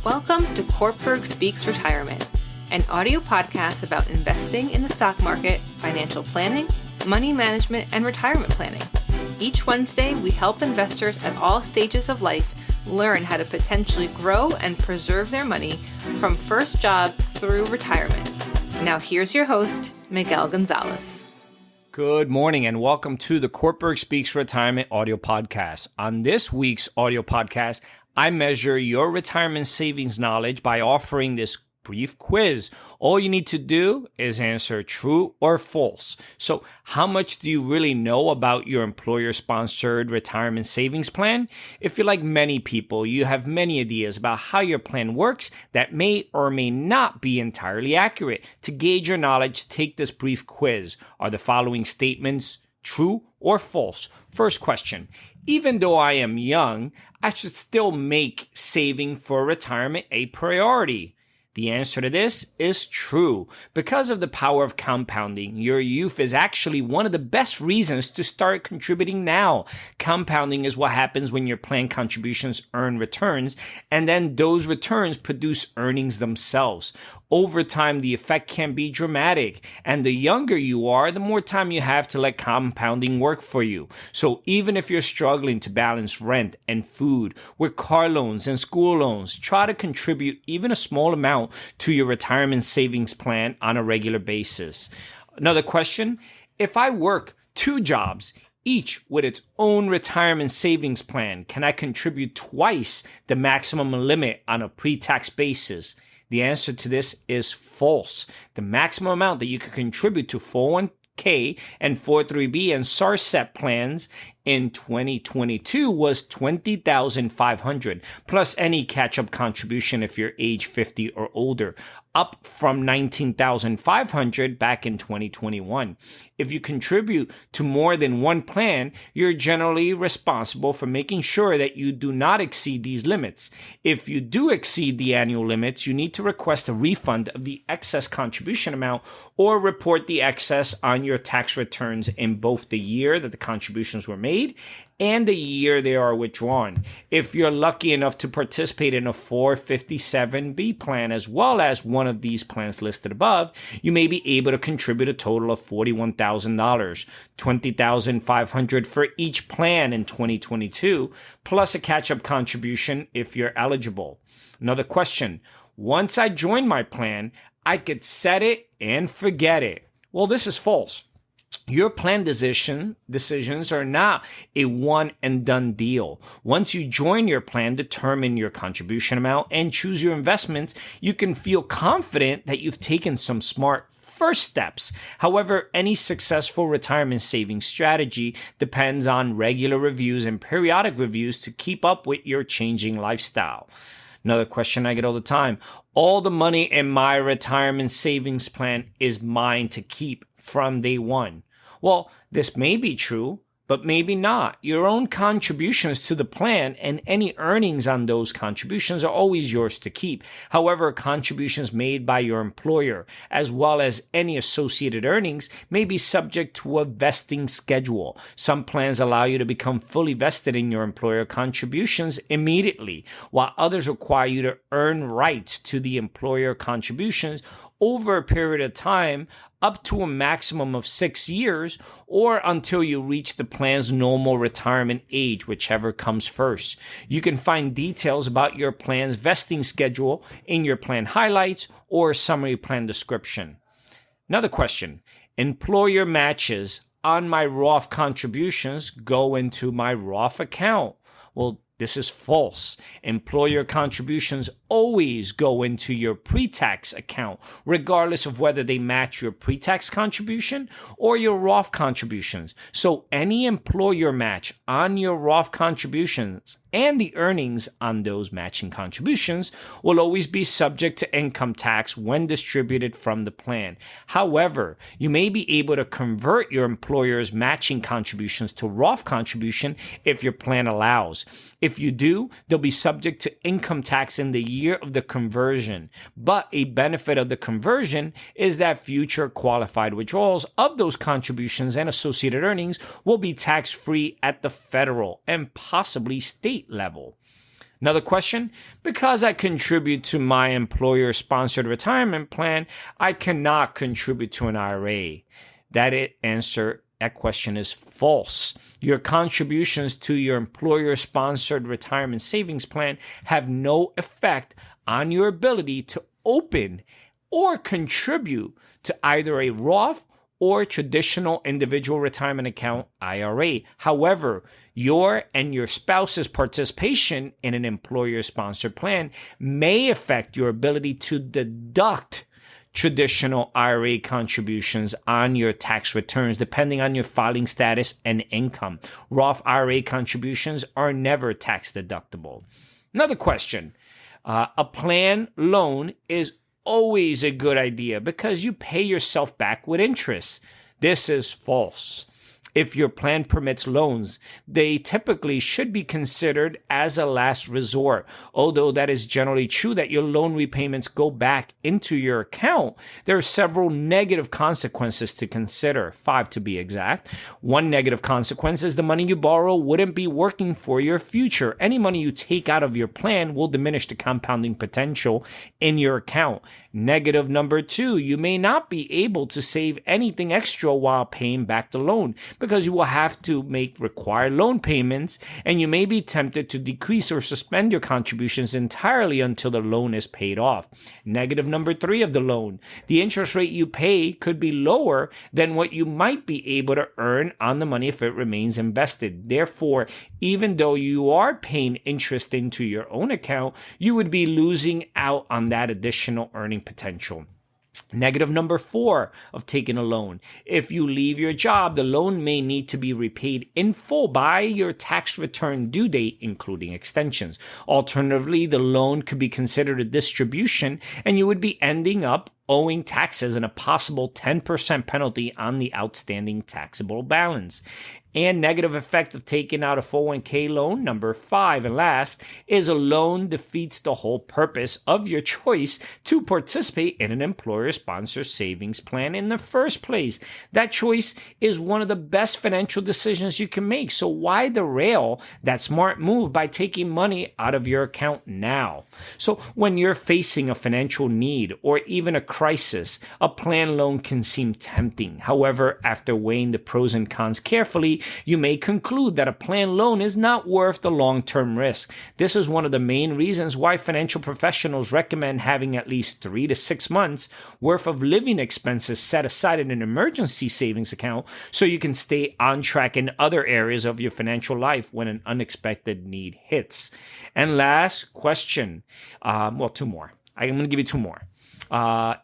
Welcome to Cortburg Speaks Retirement, an audio podcast about investing in the stock market, financial planning, money management, and retirement planning. Each Wednesday, we help investors at all stages of life learn how to potentially grow and preserve their money from first job through retirement. Now here's your host, Miguel Gonzalez. Good morning and welcome to the Cortburg Speaks Retirement audio podcast. On this week's audio podcast, I measure your retirement savings knowledge by offering this brief quiz. All you need to do is answer true or false. So, how much do you really know about your employer-sponsored retirement savings plan? If you're like many people, you have many ideas about how your plan works that may or may not be entirely accurate. To gauge your knowledge, take this brief quiz. Are the following statements true or false? First question. Even though I am young, I should still make saving for retirement a priority. The answer to this is true. Because of the power of compounding, your youth is actually one of the best reasons to start contributing now. Compounding is what happens when your plan contributions earn returns, and then those returns produce earnings themselves. Over time, the effect can be dramatic, and the younger you are, the more time you have to let compounding work for you. So even if you're struggling to balance rent and food with car loans and school loans, try to contribute even a small amount to your retirement savings plan on a regular basis. Another question, if I work 2 jobs, each with its own retirement savings plan, can I contribute twice the maximum limit on a pre-tax basis? The answer to this is false. The maximum amount that you can contribute to 401k and 403b and SARSEP plans in 2022 was $20,500 plus any catch-up contribution if you're age 50 or older, up from $19,500 back in 2021. If you contribute to more than one plan, you're generally responsible for making sure that you do not exceed these limits. If you do exceed the annual limits, you need to request a refund of the excess contribution amount or report the excess on your tax returns in both the year that the contributions were made and the year they are withdrawn. If you're lucky enough to participate in a 457B plan as well as one of these plans listed above, you may be able to contribute a total of $41,000, $20,500 for each plan in 2022, plus a catch-up contribution if you're eligible. Another question, once I join my plan, I could set it and forget it. Well, this is false. Your plan decisions are not a one and done deal. Once you join your plan, determine your contribution amount, and choose your investments, you can feel confident that you've taken some smart first steps. However, any successful retirement savings strategy depends on regular reviews and periodic reviews to keep up with your changing lifestyle. Another question I get all the time. All the money in my retirement savings plan is mine to keep from day one. Well, this may be true, but maybe not. Your own contributions to the plan and any earnings on those contributions are always yours to keep. However, contributions made by your employer, as well as any associated earnings, may be subject to a vesting schedule. Some plans allow you to become fully vested in your employer contributions immediately, while others require you to earn rights to the employer contributions over a period of time up to a maximum of 6 years or until you reach the plan's normal retirement age, whichever comes first. You can find details about your plan's vesting schedule in your plan highlights or summary plan description. Another question, employer matches on my Roth contributions go into my Roth account. Well, this is false. Employer contributions always go into your pre-tax account, regardless of whether they match your pre-tax contribution or your Roth contributions. So any employer match on your Roth contributions and the earnings on those matching contributions will always be subject to income tax when distributed from the plan. However, you may be able to convert your employer's matching contributions to Roth contribution if your plan allows. If you do, they'll be subject to income tax in the year of the conversion. But a benefit of the conversion is that future qualified withdrawals of those contributions and associated earnings will be tax-free at the federal and possibly state level. Another question, because I contribute to my employer-sponsored retirement plan, I cannot contribute to an IRA. That question is false. Your contributions to your employer-sponsored retirement savings plan have no effect on your ability to open or contribute to either a Roth or traditional individual retirement account IRA. However, your and your spouse's participation in an employer-sponsored plan may affect your ability to deduct traditional IRA contributions on your tax returns, depending on your filing status and income. Roth IRA contributions are never tax deductible. Another question, a plan loan is always a good idea because you pay yourself back with interest. This is false. If your plan permits loans, they typically should be considered as a last resort. Although that is generally true that your loan repayments go back into your account, there are several negative consequences to consider, 5 to be exact. One negative consequence is the money you borrow wouldn't be working for your future. Any money you take out of your plan will diminish the compounding potential in your account. Negative number 2, you may not be able to save anything extra while paying back the loan, because you will have to make required loan payments, and you may be tempted to decrease or suspend your contributions entirely until the loan is paid off. Negative number 3 of the loan, the interest rate you pay could be lower than what you might be able to earn on the money if it remains invested. Therefore, even though you are paying interest into your own account, you would be losing out on that additional earning potential. Negative number 4 of taking a loan. If you leave your job, the loan may need to be repaid in full by your tax return due date, including extensions. Alternatively, the loan could be considered a distribution, and you would be ending up owing taxes and a possible 10% penalty on the outstanding taxable balance. And negative effect of taking out a 401k loan, number 5 and last, is a loan defeats the whole purpose of your choice to participate in an employer-sponsored savings plan in the first place. That choice is one of the best financial decisions you can make. So why derail that smart move by taking money out of your account now? So when you're facing a financial need or even a crisis, a plan loan can seem tempting. However, after weighing the pros and cons carefully, you may conclude that a plan loan is not worth the long-term risk. This is one of the main reasons why financial professionals recommend having at least 3 to 6 months worth of living expenses set aside in an emergency savings account so you can stay on track in other areas of your financial life when an unexpected need hits. And last question, 2 more. I'm going to give you 2 more.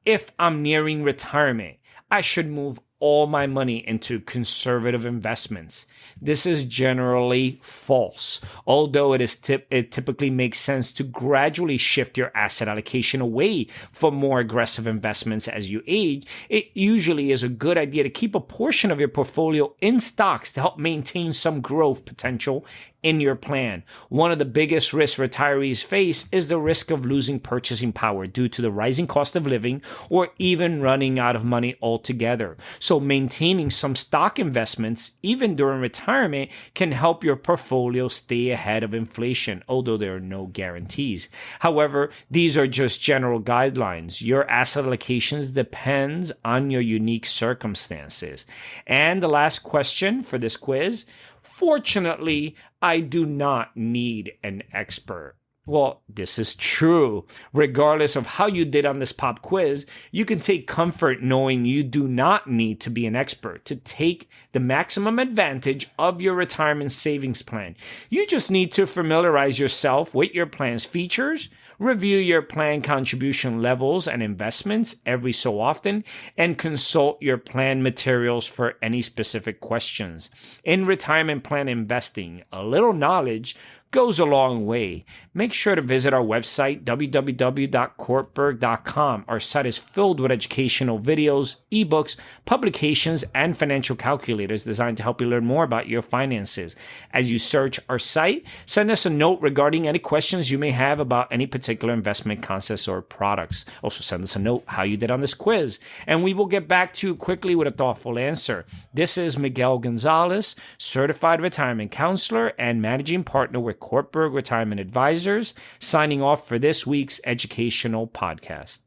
If I'm nearing retirement, I should move all my money into conservative investments. This is generally false. Although it typically makes sense to gradually shift your asset allocation away from more aggressive investments as you age, it usually is a good idea to keep a portion of your portfolio in stocks to help maintain some growth potential in your plan. One of the biggest risks retirees face is the risk of losing purchasing power due to the rising cost of living or even running out of money altogether. So maintaining some stock investments, even during retirement, can help your portfolio stay ahead of inflation, although there are no guarantees. However, these are just general guidelines. Your asset allocations depends on your unique circumstances. And the last question for this quiz, fortunately, I do not need an expert. Well, this is true. Regardless of how you did on this pop quiz, you can take comfort knowing you do not need to be an expert to take the maximum advantage of your retirement savings plan. You just need to familiarize yourself with your plan's features, review your plan contribution levels and investments every so often, and consult your plan materials for any specific questions. In retirement plan investing, a little knowledge goes a long way. Make sure to visit our website, www.cortburg.com. Our site is filled with educational videos, ebooks, publications, and financial calculators designed to help you learn more about your finances. As you search our site, send us a note regarding any questions you may have about any particular investment concepts or products. Also, send us a note how you did on this quiz, and we will get back to you quickly with a thoughtful answer. This is Miguel Gonzalez, Certified Retirement Counselor and Managing Partner with Cortburg Retirement Advisors, signing off for this week's educational podcast.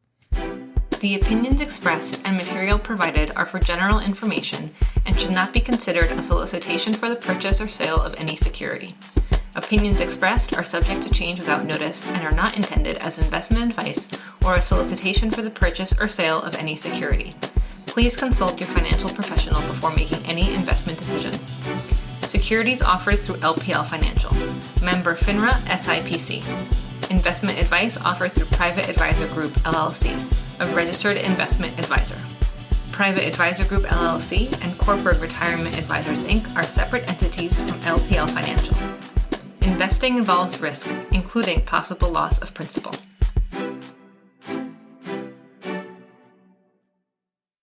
The opinions expressed and material provided are for general information and should not be considered a solicitation for the purchase or sale of any security. Opinions expressed are subject to change without notice and are not intended as investment advice or a solicitation for the purchase or sale of any security. Please consult your financial professional before making any investment decision. Securities offered through LPL Financial. Member FINRA SIPC. Investment advice offered through Private Advisor Group, LLC, a registered investment advisor. Private Advisor Group, LLC, and Cortburg Retirement Advisors, Inc. are separate entities from LPL Financial. Investing involves risk, including possible loss of principal.